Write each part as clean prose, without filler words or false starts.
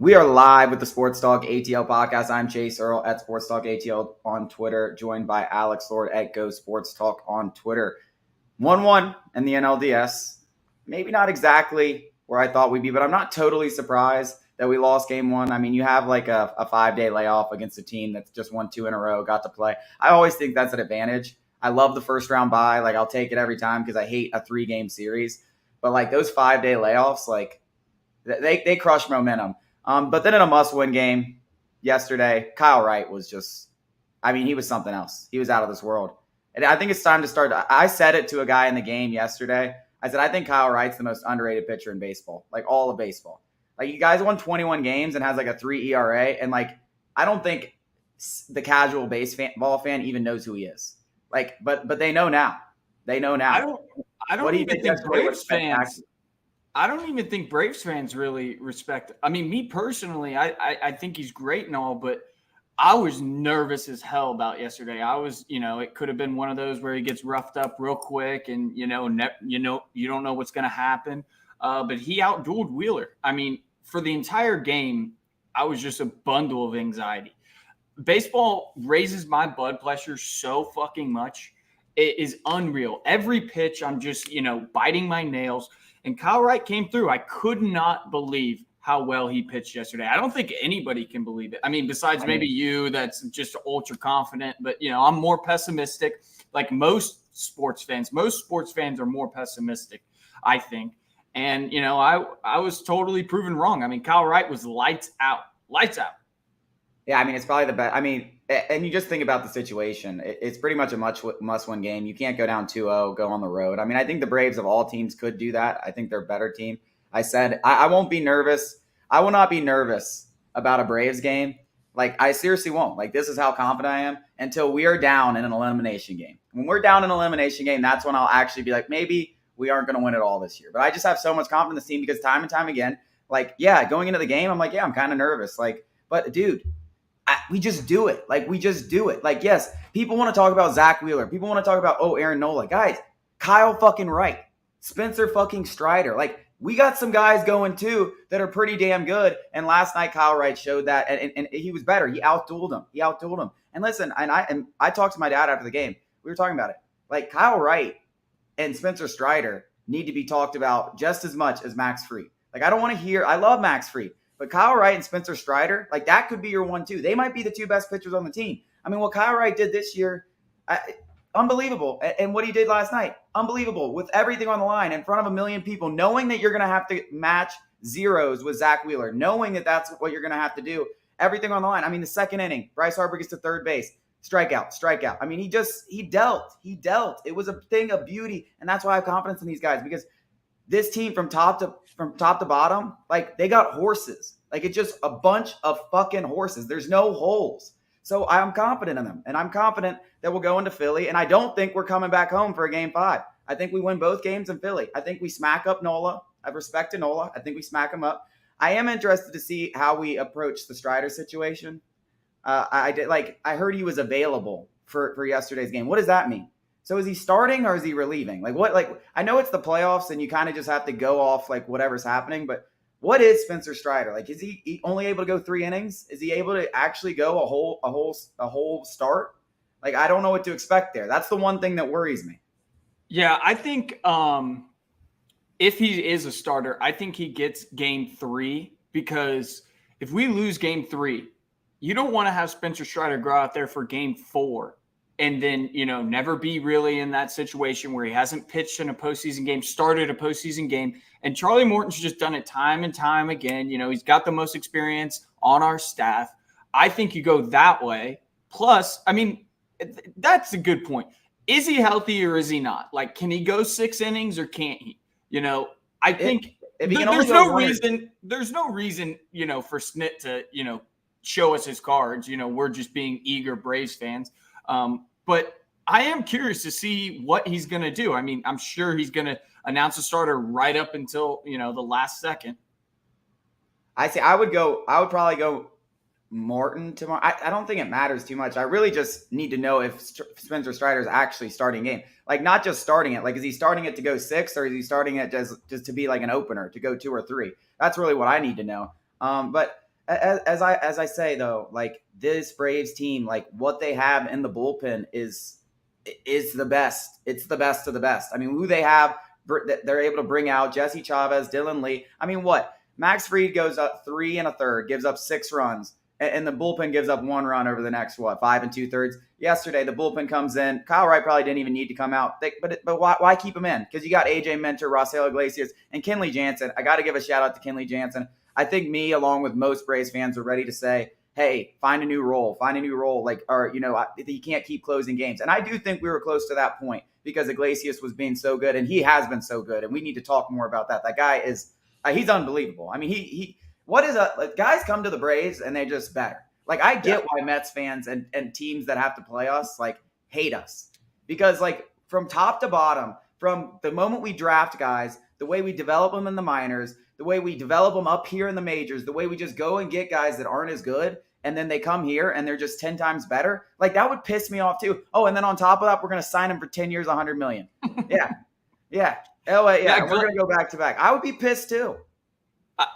We are live with the Sports Talk ATL podcast. I'm Chase Earl at Sports Talk ATL on Twitter, joined by Alex Lord at Go Sports Talk on Twitter. 1-1 in the NLDS. Maybe not exactly where I thought we'd be, but I'm not totally surprised that we lost game one. I mean, you have like a 5-day layoff against a team that's just won 2 in a row, got to play. I always think that's an advantage. I love the first round bye. Like, I'll take it every time because I hate a 3-game series. But like those 5-day layoffs, like they crush momentum. But then in a must-win game yesterday, Kyle Wright was just, I mean, he was something else. He was out of this world. And I think it's time to start. I said it to a guy in the game yesterday. I said, I think Kyle Wright's the most underrated pitcher in baseball, like all of baseball. Like, you guys won 21 games and has like a 3 ERA. And like, I don't think the casual baseball fan even knows who he is. Like, but they know now. They know now. I don't even think Braves fans. I don't even think Braves fans really respect. I mean, me personally, I think he's great and all, but I was nervous as hell about yesterday. I was, it could have been one of those where he gets roughed up real quick and, you don't know what's going to happen. But he outdueled Wheeler. I mean, for the entire game, I was just a bundle of anxiety. Baseball raises my blood pressure so fucking much. It is unreal. Every pitch, I'm just, biting my nails. And Kyle Wright came through. I could not believe how well he pitched yesterday. I don't think anybody can believe it. I mean, besides maybe you, that's just ultra confident. But, I'm more pessimistic. Like most sports fans are more pessimistic, I think. And, I was totally proven wrong. I mean, Kyle Wright was lights out. Lights out. Yeah, I mean, it's probably the best. I mean, and you just think about the situation. It's pretty much a must-win game. You can't go down 2-0, go on the road. I mean, I think the Braves of all teams could do that. I think they're a better team. I said I won't be nervous. I will not be nervous about a Braves game. Like, I seriously won't. Like, this is how confident I am until we are down in an elimination game. When we're down in an elimination game, that's when I'll actually be like, maybe we aren't going to win it all this year. But I just have so much confidence in the team because time and time again, like, yeah, going into the game, I'm like, yeah, I'm kind of nervous. Like, but dude, we just do it. Like, we just do it. Like, yes, people want to talk about Zach Wheeler. People want to talk about, Aaron Nola. Guys, Kyle fucking Wright. Spencer fucking Strider. Like, we got some guys going too that are pretty damn good. And last night, Kyle Wright showed that. And he was better. He outdueled him. And listen, and I talked to my dad after the game. We were talking about it. Like, Kyle Wright and Spencer Strider need to be talked about just as much as Max Fried. Like, I don't want to hear – I love Max Fried. But Kyle Wright and Spencer Strider, like, that could be your 1-2. They might be the 2 best pitchers on the team. I mean, what Kyle Wright did this year, unbelievable. And what he did last night, unbelievable. With everything on the line in front of a million people, knowing that you're going to have to match zeros with Zach Wheeler, knowing that that's what you're going to have to do, everything on the line. I mean, the second inning, Bryce Harper gets to third base, strikeout. I mean, he dealt. It was a thing of beauty, and that's why I have confidence in these guys because this team from top to bottom, like, they got horses. Like, it's just a bunch of fucking horses. There's no holes. So I'm confident in them, and I'm confident that we'll go into Philly, and I don't think we're coming back home for a game 5. I think we win both games in Philly. I think we smack up Nola. I have respect to Nola. I think we smack him up. I am interested to see how we approach the Strider situation. I heard he was available for yesterday's game. What does that mean? So is he starting or is he relieving? Like, what? Like, I know it's the playoffs and you kind of just have to go off like whatever's happening, but what is Spencer Strider? Like, is he only able to go 3 innings? Is he able to actually go a whole start? Like, I don't know what to expect there. That's the one thing that worries me. Yeah, I think if he is a starter, I think he gets game 3 because if we lose game 3, you don't want to have Spencer Strider go out there for game 4 and then, never be really in that situation where he hasn't pitched in a postseason game, started a postseason game. And Charlie Morton's just done it time and time again. He's got the most experience on our staff. I think you go that way. Plus, I mean, that's a good point. Is he healthy or is he not? Like, can he go 6 innings or can't he? I think there's no reason, for Snit to, show us his cards. We're just being eager Braves fans. But I am curious to see what he's going to do. I mean, I'm sure he's going to announce a starter right up until, the last second. I would probably go Morton tomorrow. I don't think it matters too much. I really just need to know if Spencer Strider is actually starting game. Like, not just starting it. Like, is he starting it to go 6 or is he starting it just to be like an opener to go 2 or 3? That's really what I need to know. But as I say though, like this Braves team, like what they have in the bullpen is the best. It's the best of the best. I mean, who they have, they're able to bring out Jesse Chavez, Dylan Lee. I mean, what Max Fried goes up 3 1/3, gives up 6 runs, and the bullpen gives up 1 run over the next 5 2/3. Yesterday, the bullpen comes in. Kyle Wright probably didn't even need to come out, but why keep him in? Because you got AJ Minter, Rafael Iglesias, and Kenley Jansen. I got to give a shout out to Kenley Jansen. I think me, along with most Braves fans, are ready to say, hey, find a new role, like, or, you can't keep closing games. And I do think we were close to that point because Iglesias was being so good, and he has been so good, and we need to talk more about that. That guy is, he's unbelievable. I mean, guys come to the Braves, and they're just better. Like, I get why Mets fans and teams that have to play us, like, hate us. Because, like, from top to bottom, from the moment we draft guys, the way we develop them in the minors, the way we develop them up here in the majors, the way we just go and get guys that aren't as good, and then they come here and they're just 10 times better, like that would piss me off too. Oh, and then on top of that, we're going to sign him for 10 years, $100 million. Yeah. Yeah. Oh, yeah. We're going to go back to back. I would be pissed too.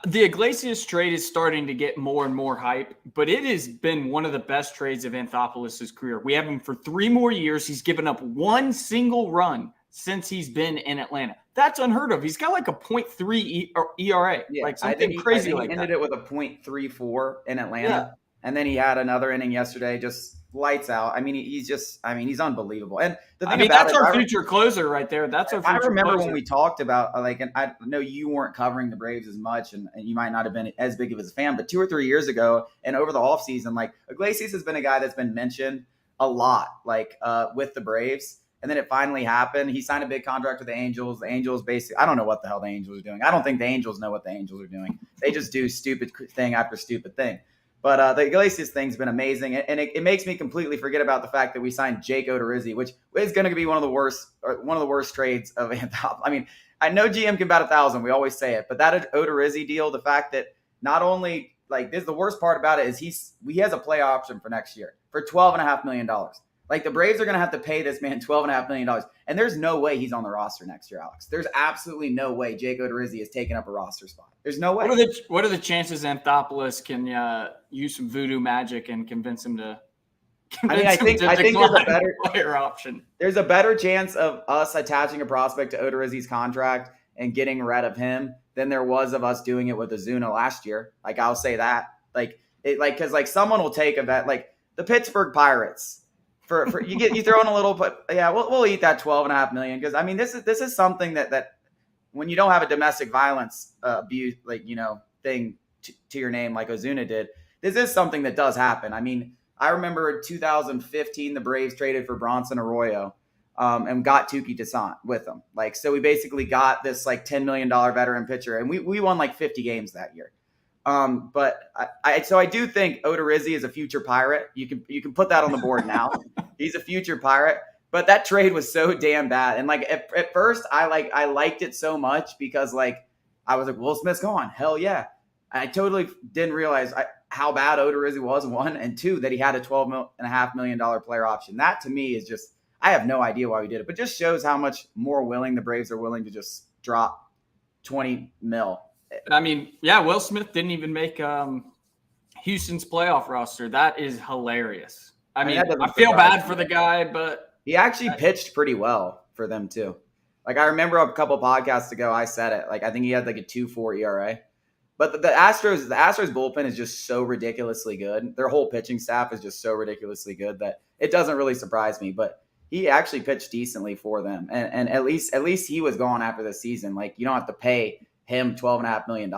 The Iglesias trade is starting to get more and more hype, but it has been one of the best trades of Anthopoulos' career. We have him for 3 more years. He's given up 1 single run since he's been in Atlanta. That's unheard of. He's got like a 0.3 ERA, like something crazy like that. He ended it with a 0.34 in Atlanta, and then he had another inning yesterday, just lights out. I mean, he's unbelievable. And the thing that's our future closer right there. That's our future I remember closer. When we talked about, like, and I know you weren't covering the Braves as much, and you might not have been as big of a fan, but 2 or 3 years ago and over the offseason, like, Iglesias has been a guy that's been mentioned a lot, like, with the Braves. And then it finally happened. He signed a big contract with the Angels. The Angels basically, I don't know what the hell the Angels are doing. I don't think the Angels know what the Angels are doing. They just do stupid thing after stupid thing. But the Iglesias thing's been amazing. And it makes me completely forget about the fact that we signed Jake Odorizzi, which is going to be one of the worst trades of Anthop. I mean, I know GM can bat 1,000. We always say it. But that Odorizzi deal, the fact that not only, like, this, the worst part about it is he has a play option for next year for $12.5 million. Like, the Braves are going to have to pay this man $12.5 million. And there's no way he's on the roster next year, Alex. There's absolutely no way Jake Odorizzi is taking up a roster spot. There's no way. What are the chances Anthopoulos can use some voodoo magic and convince him to I think there's a better player option. There's a better chance of us attaching a prospect to Odorizzi's contract and getting rid of him than there was of us doing it with Ozuna last year. Like, I'll say that. Because someone will take a bet. Like, the Pittsburgh Pirates. For you throw in a little, but yeah, we'll eat that $12.5 million, because I mean this is something that when you don't have a domestic violence abuse thing to your name like Ozuna did, this is something that does happen. I mean, I remember 2015 the Braves traded for Bronson Arroyo and got Tuki Toussaint with them. Like, so we basically got this like $10 million veteran pitcher, and we won like 50 games that year. But I do think Odorizzi is a future Pirate. You can put that on the board now. He's a future Pirate. But that trade was so damn bad. And like at first I liked it so much because like I was like, Will Smith's gone. Hell yeah. I totally didn't realize how bad Odorizzi was, 1, and 2, that he had a $12.5 million player option. That to me is just, I have no idea why we did it, but just shows how much more willing the Braves are willing to just drop 20 mil. I mean, yeah, Will Smith didn't even make Houston's playoff roster. That is hilarious. I mean, I feel bad for the guy, but he actually pitched pretty well for them too. Like, I remember a couple podcasts ago, I said it. Like, I think he had like a 2.4 ERA. But the Astros bullpen is just so ridiculously good. Their whole pitching staff is just so ridiculously good that it doesn't really surprise me. But he actually pitched decently for them, and at least he was gone after the season. Like, you don't have to pay him $12.5 million.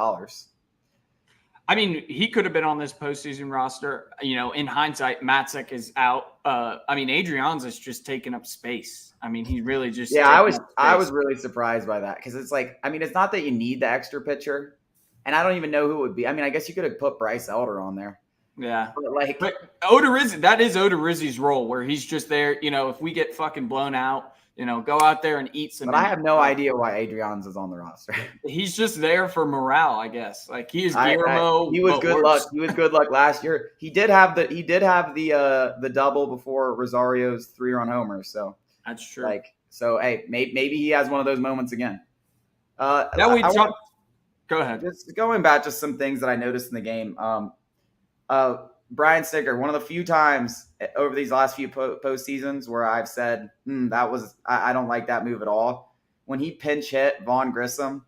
I mean, he could have been on this postseason roster. You know, in hindsight, Matzek is out. I mean, Adrian's is just taking up space. I mean, he really just I was really surprised by that, because it's like, I mean, it's not that you need the extra pitcher, and I don't even know who it would be. I mean, I guess you could have put Bryce Elder on there. Yeah, but Odorizzi, that is Odorizzi's role, where he's just there. You know, if we get fucking blown out, you know, go out there and eat some. But I have no idea why Adrian's is on the roster. He's just there for morale, I guess. Like, he is Guillermo. He was good luck. He was good luck last year. He did have the double before Rosario's 3-run homer. So that's true. Like, so hey, maybe he has one of those moments again. Go ahead. Just going back to some things that I noticed in the game. Brian Snitker, one of the few times over these last few postseasons where I've said, I don't like that move at all. When he pinch hit Vaughn Grissom,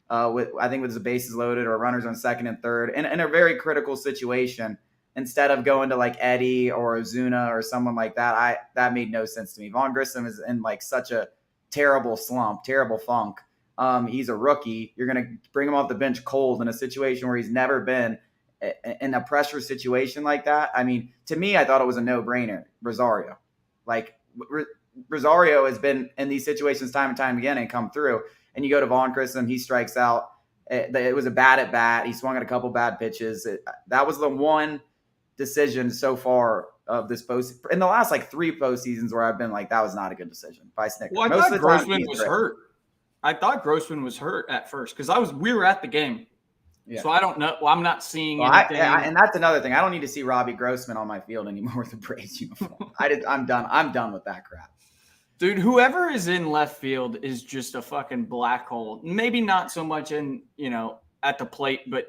with the bases loaded or runners on second and third, in a very critical situation, instead of going to like Eddie or Ozuna or someone like that, that made no sense to me. Vaughn Grissom is in like such a terrible slump, terrible funk. He's a rookie. You're going to bring him off the bench cold in a situation where he's never been in a pressure situation like that. I mean, to me, I thought it was a no-brainer. Rosario, Rosario has been in these situations time and time again and come through. And you go to Vaughn Grissom, he strikes out. It was a bad at bat. He swung at a couple bad pitches. That was the one decision so far of this post in the last like 3 postseasons where I've been like, that was not a good decision by Snitker. Well, I thought Grossman was hurt. I thought Grossman was hurt at first because we were at the game. Yeah. So I don't know. Well, I'm not seeing anything. And that's another thing. I don't need to see Robbie Grossman on my field anymore with the Braves uniform. I'm done. I'm done with that crap. Dude, whoever is in left field is just a fucking black hole. Maybe not so much at the plate, but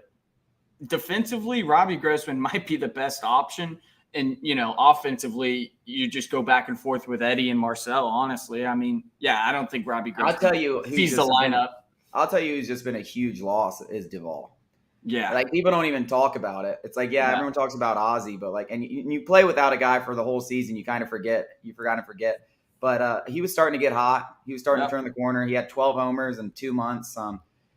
defensively, Robbie Grossman might be the best option. And, offensively, you just go back and forth with Eddie and Marcel, honestly. I mean, yeah, I don't think Robbie Grossman I'll tell you sees the lineup. I'll tell you who's just been a huge loss is Duvall. Yeah. Like, people don't even talk about it. It's like, everyone talks about Ozzy, but like, and you play without a guy for the whole season, you kind of forget. You forgot to forget. But he was starting to get hot. He was starting to turn the corner. He had 12 homers in 2 months.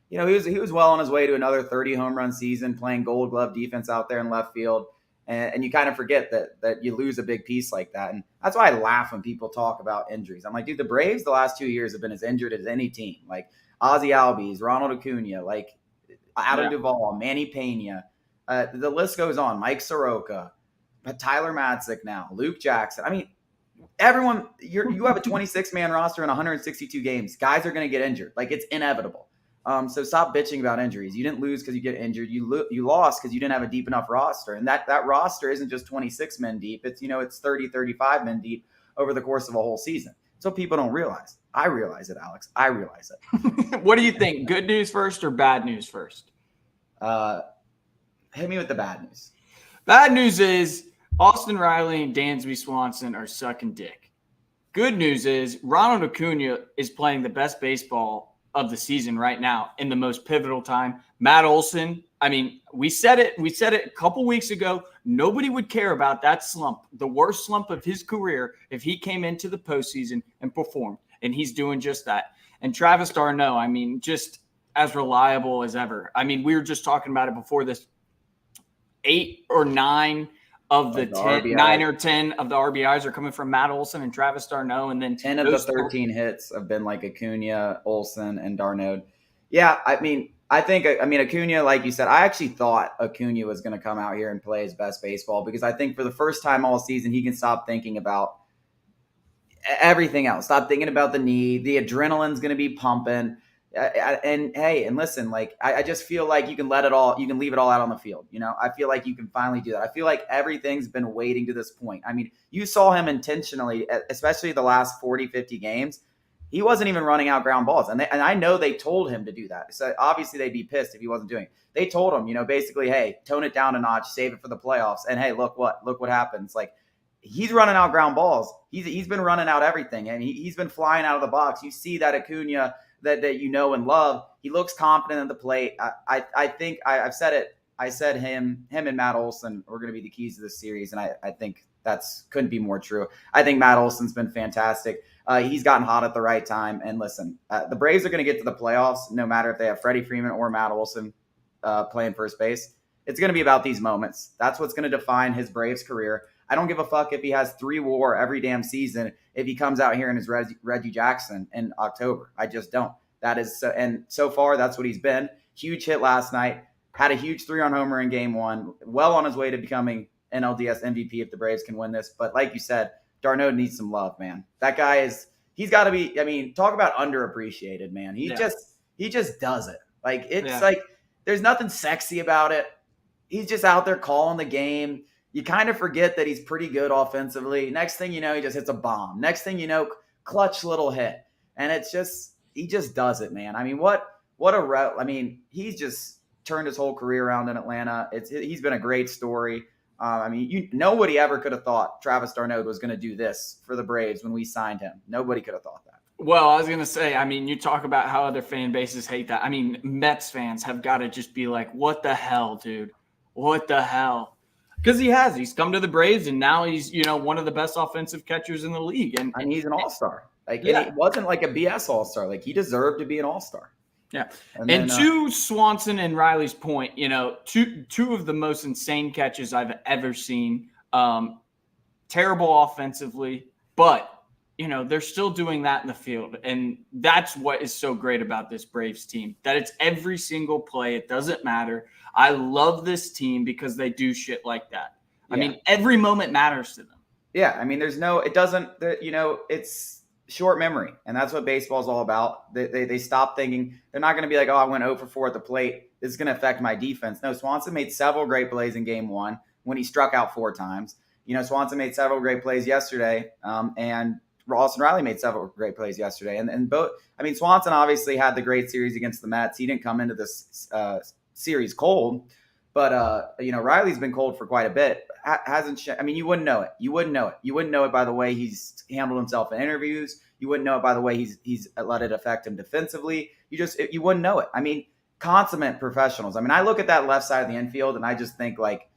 He was well on his way to another 30 home run season, playing Gold Glove defense out there in left field. And you kind of forget that you lose a big piece like that. And that's why I laugh when people talk about injuries. I'm like, dude, the Braves the last 2 years have been as injured as any team. Like Ozzy Albies, Ronald Acuna, like Adam Duvall, Manny Pena. The list goes on. Mike Soroka, Tyler Matzik now, Luke Jackson. I mean, everyone, you have a 26-man roster in 162 games. Guys are going to get injured. Like, it's inevitable. So stop bitching about injuries. You didn't lose because you get injured. You lost because you didn't have a deep enough roster. And that roster isn't just 26 men deep. It's 30, 35 men deep over the course of a whole season. So people don't realize. I realize it, Alex. I realize it. What do you think? Good news first or bad news first? Hit me with the bad news. Bad news is Austin Riley and Dansby Swanson are sucking dick. Good news is Ronald Acuna is playing the best baseball of the season right now in the most pivotal time. Matt Olson, I mean, we said it a couple weeks ago. Nobody would care about that slump, the worst slump of his career, if he came into the postseason and performed. And he's doing just that. And Travis d'Arnaud, I mean, just as reliable as ever. I mean, we were just talking about it before this. 8 or 9 of the 10, 9 or 10 of the RBIs are coming from Matt Olson and Travis d'Arnaud. And then 10 of the 13 hits have been like Acuna, Olson, and d'Arnaud. Yeah, I mean, Acuna, like you said, I actually thought Acuna was going to come out here and play his best baseball because I think for the first time all season, he can stop thinking about everything else. Stop thinking about the knee. The adrenaline's going to be pumping. And listen, like, I just feel like you can leave it all out on the field. I feel like you can finally do that. I feel like everything's been waiting to this point. I mean, you saw him intentionally, especially the last 40, 50 games. He wasn't even running out ground balls. And I know they told him to do that. So obviously they'd be pissed if he wasn't doing it. They told him, basically, hey, tone it down a notch, save it for the playoffs. And hey, look what happens. Like, he's running out ground balls. He's been running out everything. And he's been flying out of the box. You see that Acuna that you know and love. He looks confident at the plate. I think I've said it. I said him and Matt Olson were going to be the keys to this series, and I think that's couldn't be more true. I think Matt Olson's been fantastic. He's gotten hot at the right time. And listen, the Braves are going to get to the playoffs no matter if they have Freddie Freeman or Matt Olson playing first base. It's going to be about these moments. That's what's going to define his Braves career. I don't give a fuck if he has 3 WAR every damn season if he comes out here and is Reggie Jackson in October. I just don't. That is and so far that's what he's been. Huge hit last night. Had a huge 3-run homer in game 1. Well on his way to becoming NLDS MVP if the Braves can win this. But like you said, d'Arnaud needs some love, man. That guy he's got to be. I mean, talk about underappreciated, man. He just does it. Like like there's nothing sexy about it. He's just out there calling the game. You kind of forget that he's pretty good offensively. Next thing you know, he just hits a bomb. Next thing you know, clutch little hit. And he just does it, man. I mean, he's just turned his whole career around in Atlanta. He's been a great story. I mean, nobody ever could have thought Travis d'Arnaud was going to do this for the Braves when we signed him. Nobody could have thought that. Well, I was going to say, I mean, you talk about how other fan bases hate that. I mean, Mets fans have got to just be like, what the hell, dude? What the hell? Because he's come to the Braves, and now he's, one of the best offensive catchers in the league. And he's an all-star. And it wasn't like a BS all-star. Like, he deserved to be an all-star. Yeah. And to Swanson and Riley's point, two of the most insane catches I've ever seen. Terrible offensively, but they're still doing that in the field. And that's what is so great about this Braves team, that it's every single play. It doesn't matter. I love this team because they do shit like that. Yeah. I mean, every moment matters to them. Yeah. I mean, it's short memory. And that's what baseball is all about. They stop thinking. They're not going to be like, oh, I went 0 for 4 at the plate. This is going to affect my defense. No, Swanson made several great plays in game 1 when he struck out 4 times. Swanson made several great plays yesterday. And Austin Riley made several great plays yesterday. And both, I mean, Swanson obviously had the great series against the Mets. He didn't come into this series cold, but Riley's been cold for quite a bit. You wouldn't know it. You wouldn't know it by the way he's handled himself in interviews. You wouldn't know it by the way he's let it affect him defensively. You wouldn't know it. I mean, consummate professionals. I mean, I look at that left side of the infield and I just think like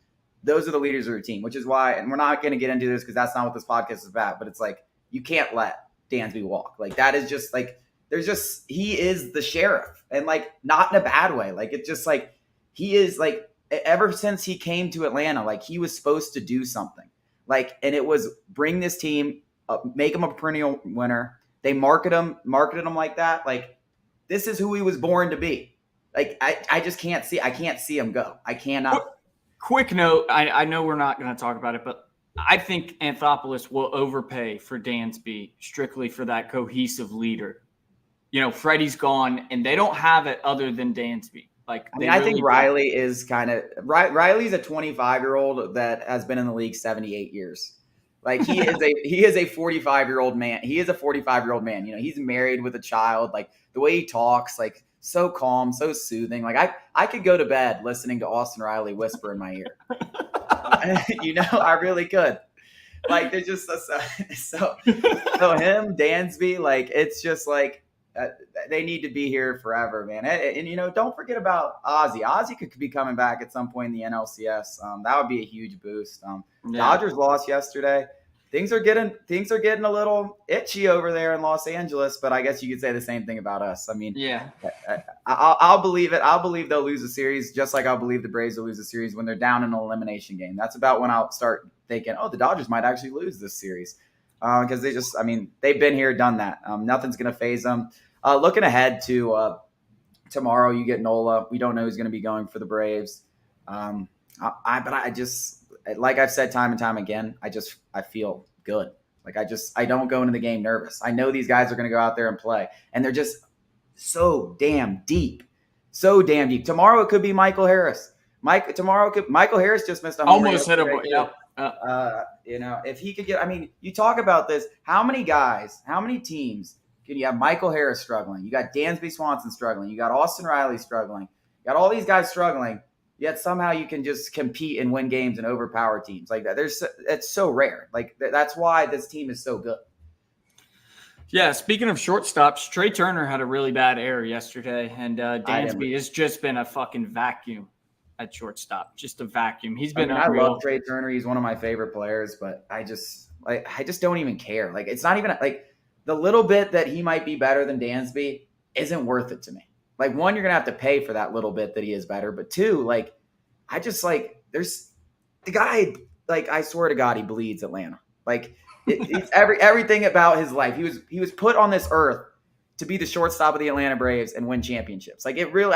those are the leaders of your team, which is why, and we're not going to get into this because that's not what this podcast is about, but it's like, you can't let Dansby walk. Like, that is just like, he is the sheriff, and like, not in a bad way. Like, it's just like, he is like, ever since he came to Atlanta, like he was supposed to do something, like, and it was bring this team up, make him a perennial winner. They marketed him like that. Like, this is who he was born to be. Like, I just can't see him go. I cannot. Quick note. I know we're not going to talk about it, but I think Anthopoulos will overpay for Dansby strictly for that cohesive leader. Freddie's gone, and they don't have it other than Dansby. Like, I think Riley is Riley's a 25-year-old that has been in the league 78 years. Like, he is a 45-year-old man. He is a 45-year-old man. He's married with a child. Like, the way he talks, like, so calm, so soothing. Like, I could go to bed listening to Austin Riley whisper in my ear. I really could. Like, they're just so him, Dansby, like, it's just like they need to be here forever, man. And don't forget about Ozzie. Ozzie could be coming back at some point in the NLCS. That would be a huge boost. Dodgers lost yesterday. Things are getting a little itchy over there in Los Angeles, but I guess you could say the same thing about us. I mean, yeah, I'll believe it. I'll believe they'll lose a series, just like I'll believe the Braves will lose a series when they're down in an elimination game. That's about when I'll start thinking, oh, the Dodgers might actually lose this series, because they've been here, done that. Nothing's going to faze them. Looking ahead to tomorrow, you get Nola. We don't know who's going to be going for the Braves. But I just, like I've said time and time again, I feel good. Like, I don't go into the game nervous. I know these guys are going to go out there and play, and they're just so damn deep. So damn deep. Tomorrow it could be Michael Harris. Michael Harris just missed a home run. Almost hit a, yeah. If he could get, you talk about this, how many teams can you have Michael Harris struggling? You got Dansby Swanson struggling. You got Austin Riley struggling. You got all these guys struggling. Yet somehow you can just compete and win games and overpower teams like that. It's so rare. Like, that's why this team is so good. Yeah, speaking of shortstops, Trey Turner had a really bad error yesterday, and Dansby has just been a fucking vacuum at shortstop. Just a vacuum. He's been unreal. I love Trey Turner. He's one of my favorite players, but I just don't even care. Like, it's not even like the little bit that he might be better than Dansby isn't worth it to me. Like, one, you're going to have to pay for that little bit that he is better. But two, like, I just, like, there's the guy, like, I swear to God, he bleeds Atlanta. Like, it's everything about his life. He was put on this earth to be the shortstop of the Atlanta Braves and win championships. Like, it really,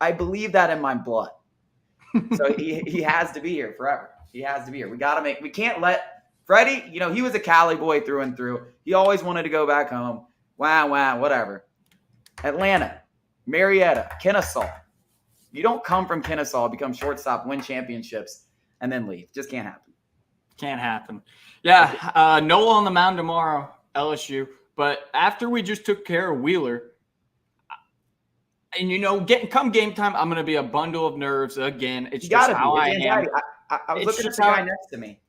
I believe that in my blood. So he has to be here forever. He has to be here. We can't let Freddie, he was a Cali boy through and through. He always wanted to go back home. Wow, whatever. Atlanta. Marietta, Kennesaw. You don't come from Kennesaw, become shortstop, win championships, and then leave. Just can't happen. Can't happen. Yeah, Nola on the mound tomorrow, LSU. But after we just took care of Wheeler, and come game time, I'm going to be a bundle of nerves again. It's just how I am. I was looking at the guy next to me,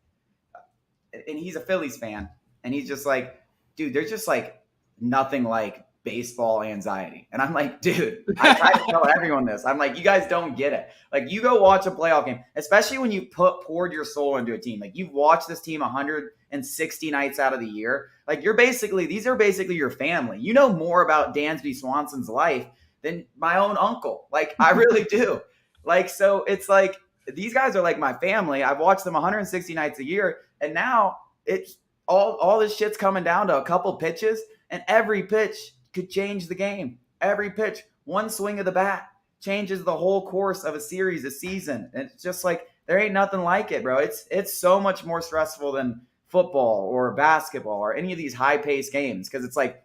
and he's a Phillies fan, and he's just like, dude, there's just like nothing like baseball anxiety. And I'm like, dude, I try to tell everyone this. I'm like, you guys don't get it. Like, you go watch a playoff game, especially when you poured your soul into a team. Like, you've watched this team 160 nights out of the year. Like, these are basically your family. You know more about Dansby Swanson's life than my own uncle. Like, I really do. Like, so it's like, these guys are like my family. I've watched them 160 nights a year. And now it's all this shit's coming down to a couple pitches, and every pitch could change the game. Every pitch, one swing of the bat changes the whole course of a series, a season. And it's just like, there ain't nothing like it, bro. It's so much more stressful than football or basketball or any of these high-paced games, because it's like,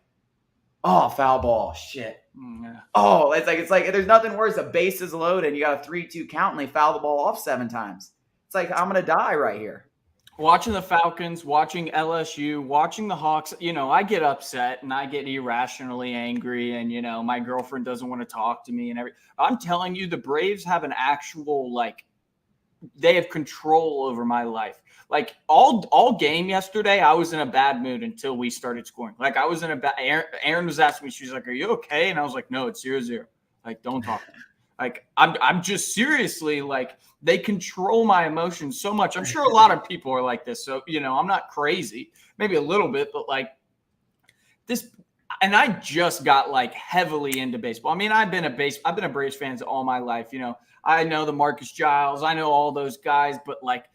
oh, foul ball, shit. Yeah. Oh, it's like there's nothing worse. A base is loaded and you got a 3-2 count and they foul the ball off 7 times. It's like, I'm going to die right here. Watching the Falcons, watching LSU, watching the Hawks, I get upset and I get irrationally angry, and, my girlfriend doesn't want to talk to me and everything. I'm telling you, the Braves have an actual, they have control over my life. Like, all game yesterday, I was in a bad mood until we started scoring. Like, I was in a bad – Aaron was asking me, she's like, are you okay? And I was like, no, it's 0-0. Like, don't talk to me. Like, I'm just seriously, like, they control my emotions so much. I'm sure a lot of people are like this. So, I'm not crazy, maybe a little bit, but like this. And I just got like heavily into baseball. I mean, I've been a Braves fan all my life. I know the Marcus Giles, I know all those guys, but like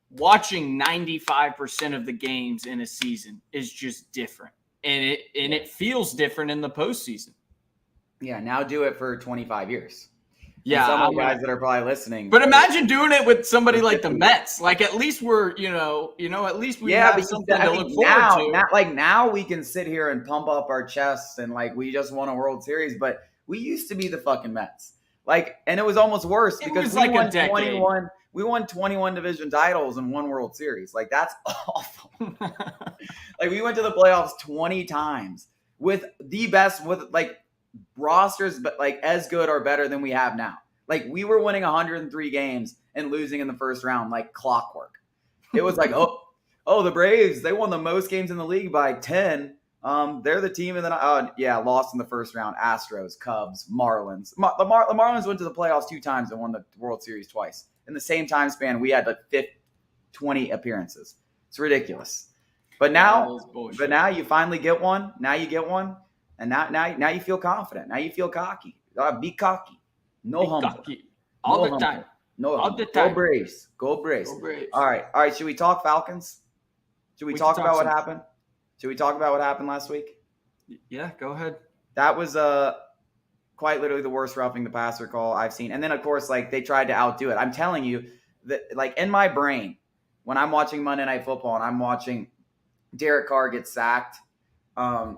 watching 95% of the games in a season is just different. And it feels different in the postseason. Yeah. Now do it for 25 years. Yeah, some of the guys that are probably listening. But imagine doing it with somebody like the Mets. Like, at least we're, at least we have something to look forward to. Now we can sit here and pump up our chests and like we just won a World Series, but we used to be the fucking Mets. Like, and it was almost worse because we won 21. We won 21 division titles and 1 World Series. Like, that's awful. Like, we went to the playoffs 20 times with the best, with like rosters, but like as good or better than we have now. Like, we were winning 103 games and losing in the first round like clockwork. It was like, oh, the Braves, they won the most games in the league by 10. They're the team, and then lost in the first round. Astros, Cubs, Marlins. The Marlins went to the playoffs 2 times and won the World Series twice. In the same time span, we had like 20 appearances. It's ridiculous. But now you finally get one. Now you get one. And now you feel confident. Now you feel cocky. Be cocky. No humble. All the time. No humble. Go Braves. Go Braves. All right. Should we talk Falcons? Should we talk about what happened? Should we talk about what happened last week? Yeah, go ahead. That was quite literally the worst roughing the passer call I've seen. And then, of course, like, they tried to outdo it. I'm telling you that, like, in my brain, when I'm watching Monday Night Football and I'm watching Derek Carr get sacked, and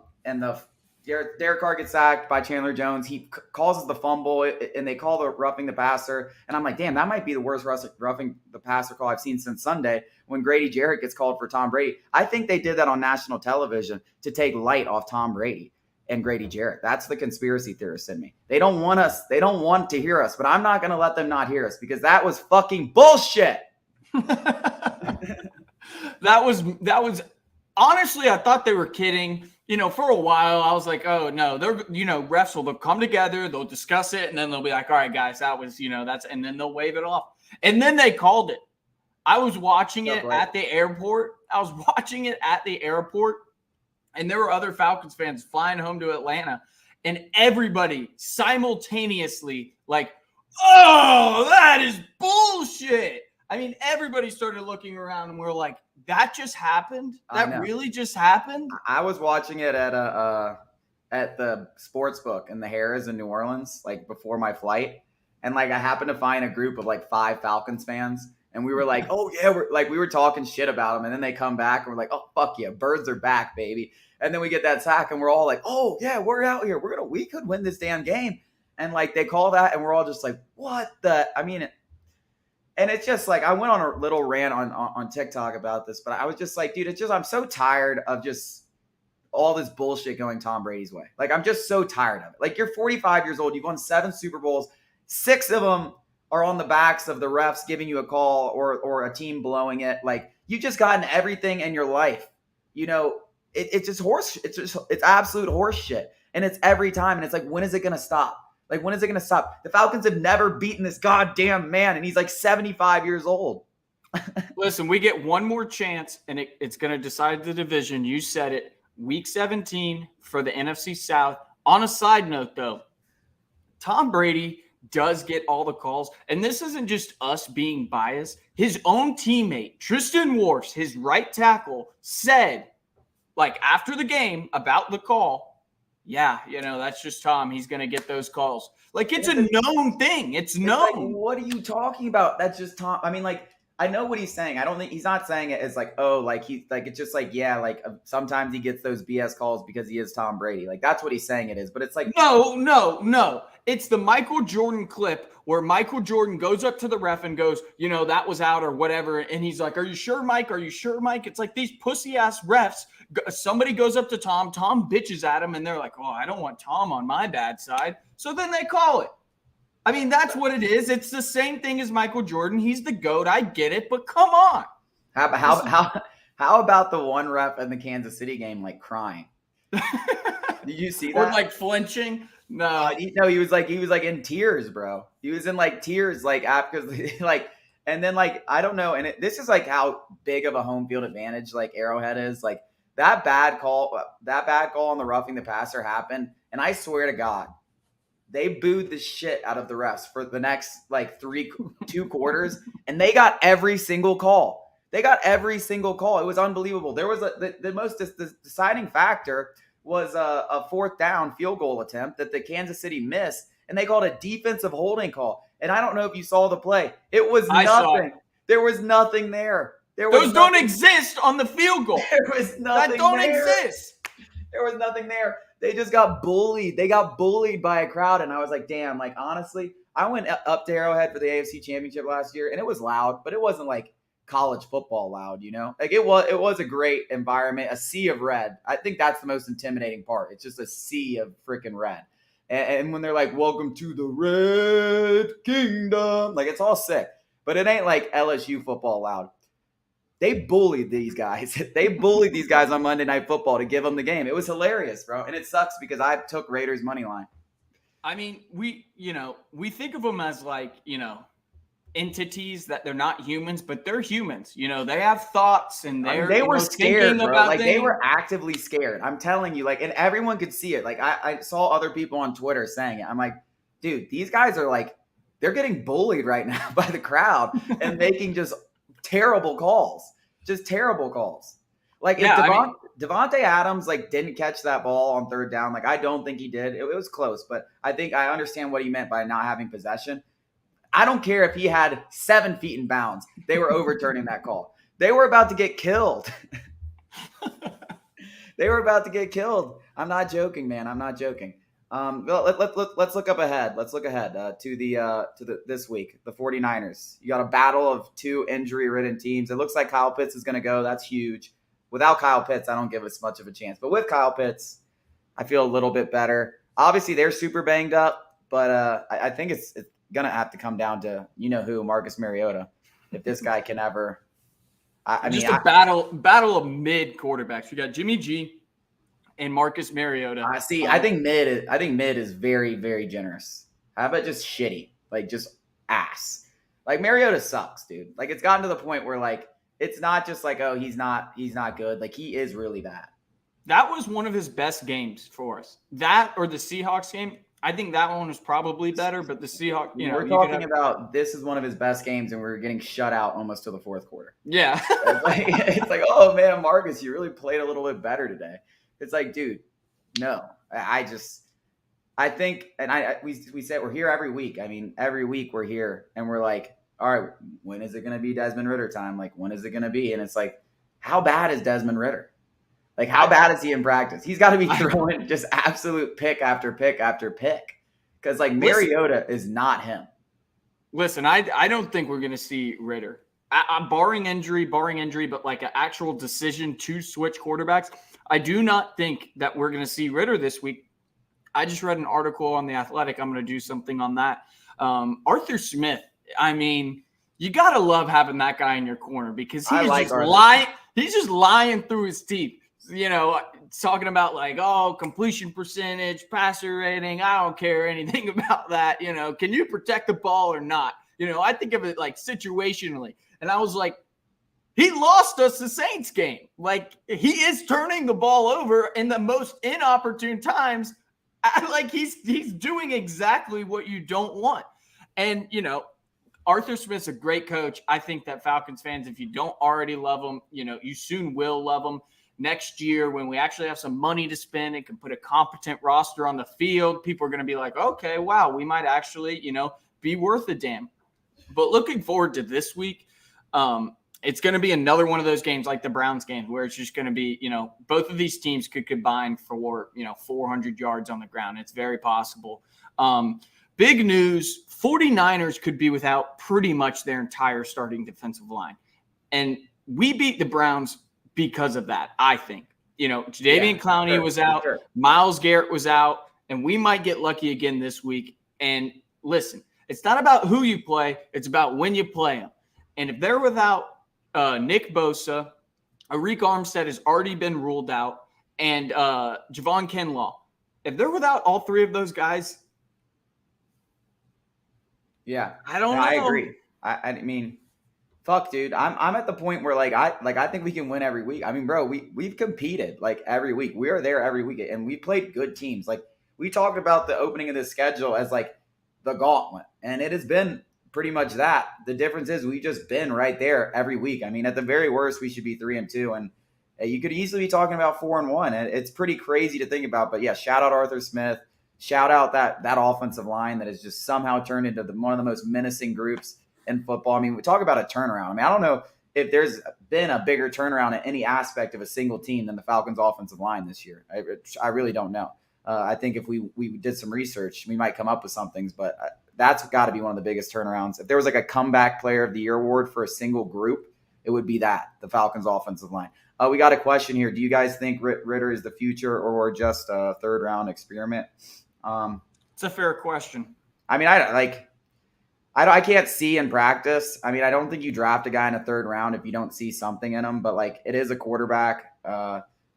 Derek Carr gets sacked by Chandler Jones. He causes the fumble, and they call the roughing the passer. And I'm like, damn, that might be the worst roughing the passer call I've seen since Sunday when Grady Jarrett gets called for Tom Brady. I think they did that on national television to take light off Tom Brady and Grady Jarrett. That's the conspiracy theorist in me. They don't want us. They don't want to hear us, but I'm not going to let them not hear us because that was fucking bullshit. That was honestly, I thought they were kidding. For a while, I was like, oh, no, they're, refs will come together, they'll discuss it, and then they'll be like, all right, guys, that was, and then they'll wave it off. And then they called it. I was watching it at the airport. And there were other Falcons fans flying home to Atlanta, and everybody simultaneously like, oh, that is bullshit. I mean, everybody started looking around, and we're like, that just happened? That really just happened? I was watching it at the sports book in the Harrah's in New Orleans, like before my flight. And like, I happened to find a group of like 5 Falcons fans. And we were like, oh yeah, we were talking shit about them. And then they come back and we're like, oh, fuck yeah, birds are back, baby. And then we get that sack and we're all like, oh yeah, we're out here. We could win this damn game. And like, they call that and we're all just like, what the, I mean, and it's just like, I went on a little rant on TikTok about this, but I was just like, dude, it's just, I'm so tired of just all this bullshit going Tom Brady's way. Like, I'm just so tired of it. Like, you're 45 years old. You've won 7 Super Bowls. 6 of them are on the backs of the refs giving you a call or a team blowing it. Like, you just gotten everything in your life. It's just horse. It's absolute horse shit. And it's every time. And it's like, when is it going to stop? Like, when is it going to stop? The Falcons have never beaten this goddamn man, and he's like 75 years old. Listen, we get one more chance, and it's going to decide the division. You said it. Week 17 for the NFC South. On a side note, though, Tom Brady does get all the calls. And this isn't just us being biased. His own teammate, Tristan Wirfs, his right tackle, said, like, after the game about the call, yeah, that's just Tom. He's going to get those calls. Like, it's a known thing. It's known. Like, what are you talking about? That's just Tom. I mean, like, I know what he's saying. I don't think he's not saying it as like, oh, like he's like, it's just like, yeah, like sometimes he gets those BS calls because he is Tom Brady. Like, that's what he's saying it is. But it's like, no. It's the Michael Jordan clip where Michael Jordan goes up to the ref and goes, that was out or whatever. And he's like, are you sure, Mike? Are you sure, Mike? It's like these pussy ass refs. Somebody goes up to Tom. Tom bitches at him. And they're like, oh, I don't want Tom on my bad side. So then they call it. I mean, that's what it is. It's the same thing as Michael Jordan. He's the GOAT. I get it, but come on. How about the one ref in the Kansas City game, like, crying? Did you see that? Or like flinching? No. He was like in tears, bro. He was in like tears, like after like, and then like, I don't know. And this is like how big of a home field advantage like Arrowhead is. Like, that bad call on the roughing the passer happened, and I swear to God, they booed the shit out of the refs for the next like 2 quarters, and they got every single call. It was unbelievable. There was the most deciding factor was a 4th down field goal attempt that the Kansas City missed, and they called a defensive holding call. And I don't know if you saw the play. It was nothing. There was nothing there. Those don't exist on the field goal. There was nothing. That don't exist. There was nothing there. They just got bullied. They got bullied by a crowd, and I was like, damn. Like, honestly, I went up to Arrowhead for the AFC Championship last year, and it was loud, but it wasn't like college football loud, Like, it was a great environment, a sea of red. I think that's the most intimidating part. It's just a sea of freaking red. And when they're like, welcome to the Red Kingdom, like, it's all sick. But it ain't like LSU football loud. They bullied these guys. They bullied these guys on Monday Night Football to give them the game. It was hilarious, bro. And it sucks because I took Raiders money line. I mean, we think of them as like, entities that they're not humans, but they're humans. They have thoughts and they were scared, bro. Like, they were actively scared. I'm telling you, like, and everyone could see it. Like, I saw other people on Twitter saying it. I'm like, dude, these guys are like, they're getting bullied right now by the crowd and making just terrible calls. Like, if Devontae Adams like didn't catch that ball on 3rd down, like, I don't think he did. It was close, but I think I understand what he meant by not having possession. I don't care if he had 7 feet in bounds. They were overturning that call. They were about to get killed. I'm not joking, man. I'm not joking. Let's look up ahead. Let's look ahead to this week, the 49ers. You got a battle of 2 injury-ridden teams. It looks like Kyle Pitts is going to go. That's huge. Without Kyle Pitts, I don't give us much of a chance. But with Kyle Pitts, I feel a little bit better. Obviously, they're super banged up, but I think it's going to have to come down to who, Marcus Mariota. If this guy can ever – battle of mid quarterbacks. We got Jimmy G and Marcus Mariota. I think mid is very, very generous. How about just shitty? Like, just ass. Like, Mariota sucks, dude. Like, it's gotten to the point where, like, it's not just like, oh, he's not good. Like, he is really bad. That was one of his best games for us. That or the Seahawks game. I think that one was probably better, but the Seahawks, we're talking about this is one of his best games, and we're getting shut out almost to the 4th quarter. Yeah. It's like, oh, man, Marcus, you really played a little bit better today. It's like, dude, no. I think, and we said we're here every week. I mean, every week we're here, and we're like, all right, when is it going to be Desmond Ridder time? Like, when is it going to be? And it's like, how bad is Desmond Ridder? Like, how bad is he in practice? He's got to be throwing just absolute pick after pick after pick. Because, like, Mariota is not him. Listen, I don't think we're going to see Ridder. Barring injury, but like an actual decision to switch quarterbacks, I do not think that we're going to see Ridder this week. I just read an article on The Athletic. I'm going to do something on that. Arthur Smith I mean, you got to love having that guy in your corner because he's like just Arthur. lying. He's just lying through his teeth. Talking about completion percentage, passer rating. I don't care anything about that. Can you protect the ball or not? I think of it like situationally. And I was like, he lost us the Saints game. Like, he is turning the ball over in the most inopportune times. He's doing exactly what you don't want. And, Arthur Smith's a great coach. I think that Falcons fans, if you don't already love him, you soon will love him. Next year, when we actually have some money to spend and can put a competent roster on the field, people are going to be like, okay, wow, we might actually, be worth a damn. But looking forward to this week, it's going to be another one of those games like the Browns game where it's just going to be, both of these teams could combine for, 400 yards on the ground. It's very possible. Big news, 49ers could be without pretty much their entire starting defensive line. And we beat the Browns because of that, I think. Jadeveon Clowney was out, Myles Garrett was out, and we might get lucky again this week. And listen, it's not about who you play, it's about when you play them. And if they're without Nick Bosa, Arik Armstead has already been ruled out, and Javon Kinlaw, if they're without all three of those guys, I don't know. I agree. I mean, fuck, dude. I'm at the point where I think we can win every week. I mean, bro, we've competed like every week. We are there every week, and we played good teams. Like, we talked about the opening of this schedule as like the gauntlet, and it has been pretty much that. The difference is we've just been right there every week. I mean, at the very worst, we should be 3-2, and you could easily be talking about 4-1. And it's pretty crazy to think about. But yeah, shout out Arthur Smith. Shout out that offensive line that has just somehow turned into one of the most menacing groups in football. I mean, we talk about a turnaround. I mean, I don't know if there's been a bigger turnaround in any aspect of a single team than the Falcons' offensive line this year. I really don't know. I think if we did some research, we might come up with some things, but that's got to be one of the biggest turnarounds. If there was like a comeback player of the year award for a single group, it would be the Falcons' offensive line. We got a question here. Do you guys think Ritter is the future or just a third-round experiment? It's a fair question. I mean, I can't see in practice. I mean, I don't think you draft a guy in a third round if you don't see something in him. But it is a quarterback.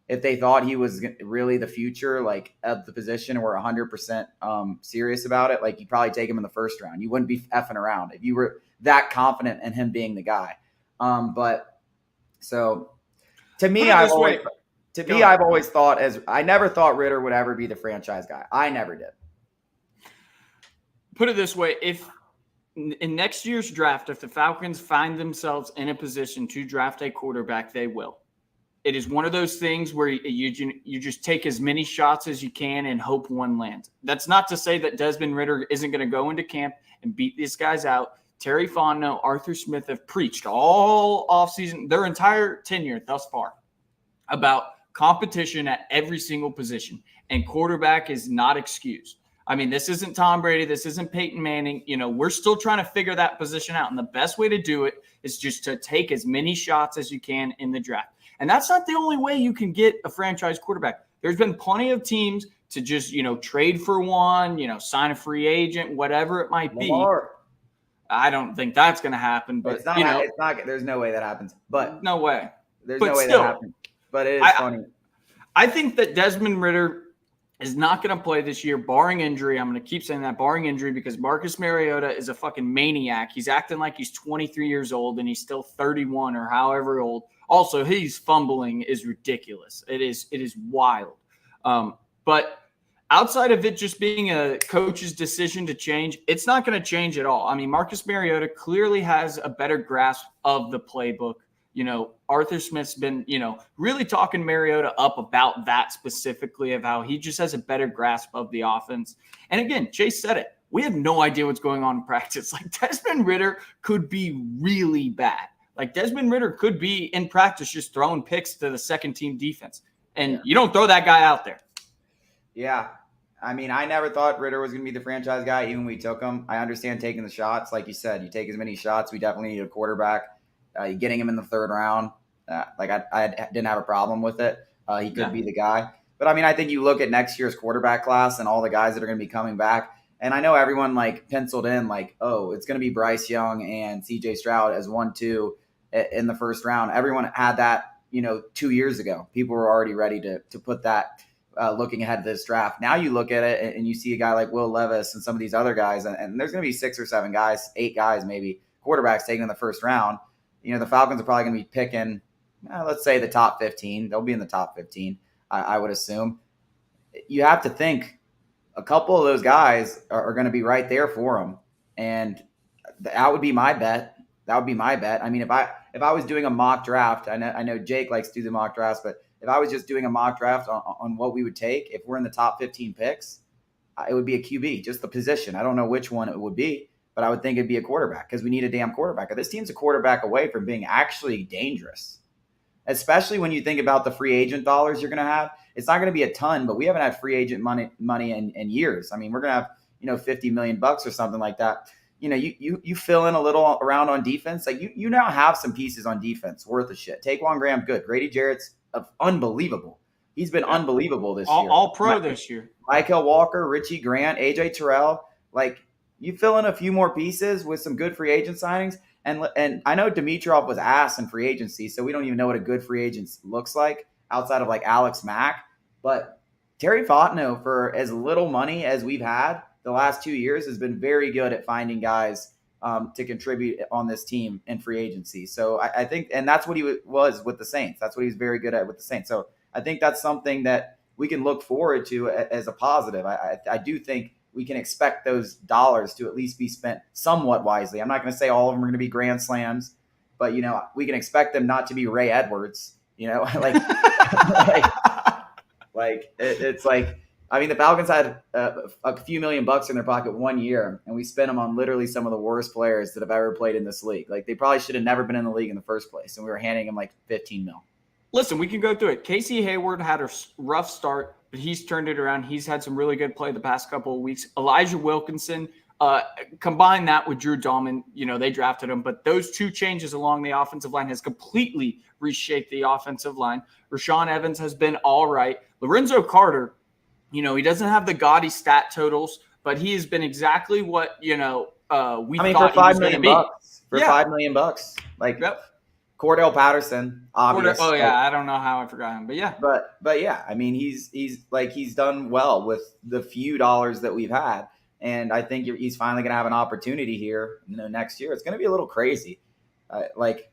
If they thought he was really the future, of the position, or 100% serious about it, you'd probably take him in the first round. You wouldn't be effing around if you were that confident in him being the guy. But so to me, I've always thought I never thought Ritter would ever be the franchise guy. I never did. Put it this way: if in next year's draft, if the Falcons find themselves in a position to draft a quarterback, they will. It is one of those things where you just take as many shots as you can and hope one lands. That's not to say that Desmond Ritter isn't going to go into camp and beat these guys out. Terry Fontenot, Arthur Smith have preached all offseason, their entire tenure thus far, about competition at every single position, and quarterback is not excused. I mean, this isn't Tom Brady. This isn't Peyton Manning. We're still trying to figure that position out. And the best way to do it is just to take as many shots as you can in the draft. And that's not the only way you can get a franchise quarterback. There's been plenty of teams to just, trade for one, sign a free agent, whatever it might be. I don't think that's going to happen. But it's not. There's no way that happens. But no way. There's no way that happens. But it is funny. I think that Desmond Ritter is not going to play this year, barring injury. I'm going to keep saying that, barring injury, because Marcus Mariota is a fucking maniac. He's acting like he's 23 years old and he's still 31 or however old. Also, his fumbling is ridiculous. It is wild. But outside of it just being a coach's decision to change, it's not going to change at all. I mean, Marcus Mariota clearly has a better grasp of the playbook. Arthur Smith's been, really talking Mariota up about that specifically, of how he just has a better grasp of the offense. And again, Chase said it. We have no idea what's going on in practice. Desmond Ritter could be really bad. Desmond Ritter could be in practice just throwing picks to the second team defense. And you don't throw that guy out there. Yeah. I mean, I never thought Ritter was going to be the franchise guy, even when we took him. I understand taking the shots. Like you said, you take as many shots. We definitely need a quarterback. Getting him in the third round, I didn't have a problem with it. He could be the guy. But, I mean, I think you look at next year's quarterback class and all the guys that are going to be coming back, And I know everyone like penciled in like, oh, it's going to be Bryce Young and CJ Stroud as 1-2 in the first round. Everyone had that, 2 years ago. People were already ready to put that looking ahead to this draft. Now you look at it and you see a guy like Will Levis and some of these other guys, and there's going to be 6 or 7 guys, 8 guys maybe, quarterbacks taken in the first round. The Falcons are probably going to be picking, let's say the top 15. They'll be in the top 15, I would assume. You have to think a couple of those guys are going to be right there for them. And that would be my bet. I mean, if I was doing a mock draft, I know Jake likes to do the mock drafts, but if I was just doing a mock draft on what we would take, if we're in the top 15 picks, it would be a QB, just the position. I don't know which one it would be, but I would think it'd be a quarterback because we need a damn quarterback. This team's a quarterback away from being actually dangerous, especially when you think about the free agent dollars you're going to have. It's not going to be a ton, but we haven't had free agent money in years. I mean, we're going to have, $50 million or something like that. You fill in a little around on defense. Like you now have some pieces on defense worth of shit. Taquan Graham, good. Grady Jarrett's unbelievable. He's been unbelievable this year. All pro this year. Michael Walker, Richie Grant, AJ Terrell. Like you fill in a few more pieces with some good free agent signings. And I know Dimitrov was ass in free agency, so we don't even know what a good free agent looks like outside of like Alex Mack. But Terry Fontenot, for as little money as we've had the last 2 years, has been very good at finding guys to contribute on this team in free agency. So I think, and that's what he was with the Saints. That's what he was very good at with the Saints. So I think that's something that we can look forward to as a positive. I do think we can expect those dollars to at least be spent somewhat wisely. I'm not going to say all of them are going to be grand slams, but we can expect them not to be Ray Edwards. It's like, I mean, the Falcons had a few $1 million in their pocket 1 year, and we spent them on literally some of the worst players that have ever played in this league. Like they probably should have never been in the league in the first place, and we were handing them like 15 mil. Listen, we can go through it. Casey Hayward had a rough start, but he's turned it around. He's had some really good play the past couple of weeks. Elijah Wilkinson, combine that with Drew Dahlman, they drafted him. But those two changes along the offensive line has completely reshaped the offensive line. Rashaan Evans has been all right. Lorenzo Carter, he doesn't have the gaudy stat totals, but he has been exactly what, we thought for $5 million bucks. For $5 million bucks. Like, yep. Cordell Patterson, obviously. Oh yeah, I don't know how I forgot him, but yeah. But yeah, I mean he's done well with the few dollars that we've had, and I think he's finally going to have an opportunity here. Next year it's going to be a little crazy, like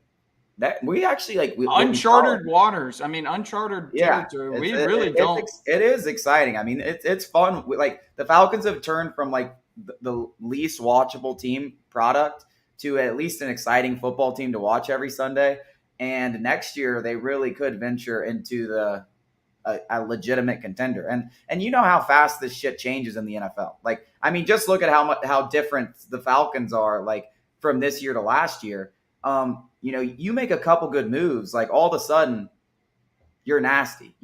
that. We actually uncharted waters. I mean, uncharted territory. We really don't. It is exciting. I mean, it's fun. Like the Falcons have turned from like the least watchable team product to at least an exciting football team to watch every Sunday. And next year they really could venture into a legitimate contender. And you know how fast this shit changes in the NFL. Like, I mean, just look at how different the Falcons are, like from this year to last year. You make a couple good moves, like all of a sudden you're nasty,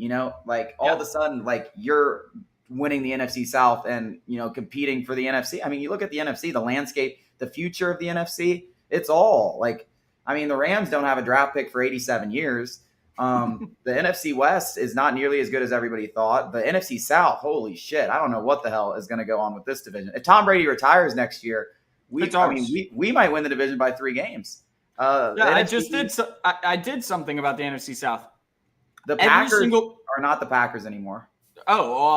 like all of a sudden, like you're winning the NFC South and, competing for the NFC. I mean, you look at the NFC, the landscape, the future of the NFC, it's all like, I mean, the Rams don't have a draft pick for 87 years. The NFC West is not nearly as good as everybody thought. The NFC South, holy shit, I don't know what the hell is going to go on with this division. If Tom Brady retires next year, we might win the division by 3 games. I did something about the NFC South. The Packers are not the Packers anymore. Oh, well,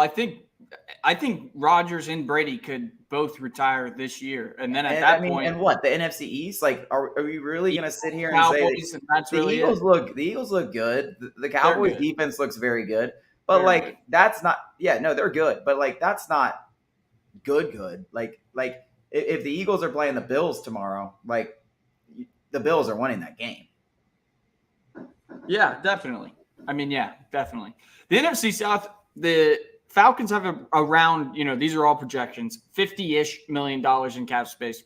I think Rodgers and Brady could both retire this year, and then at that point, and what, the NFC East? Like, are we really going to sit here and say the Eagles look good? The Cowboys defense looks very good, but that's not. Yeah, no, they're good, but like that's not good. Like if the Eagles are playing the Bills tomorrow, like the Bills are winning that game. Yeah, definitely. I mean, yeah, definitely. The NFC South, the Falcons have around, these are all projections, $50-ish million in cap space.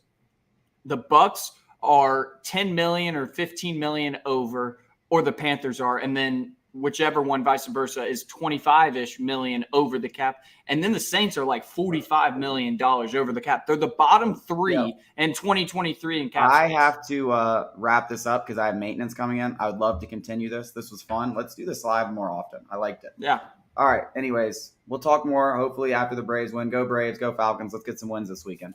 The Bucks are 10 million or 15 million over, or the Panthers are, and then whichever one, vice versa, is 25-ish million over the cap. And then the Saints are like $45 million over the cap. They're the bottom 3 in 2023 in cap space. I have to wrap this up because I have maintenance coming in. I would love to continue this. This was fun. Let's do this live more often. I liked it. Yeah. All right. Anyways, we'll talk more hopefully after the Braves win. Go Braves, go Falcons. Let's get some wins this weekend.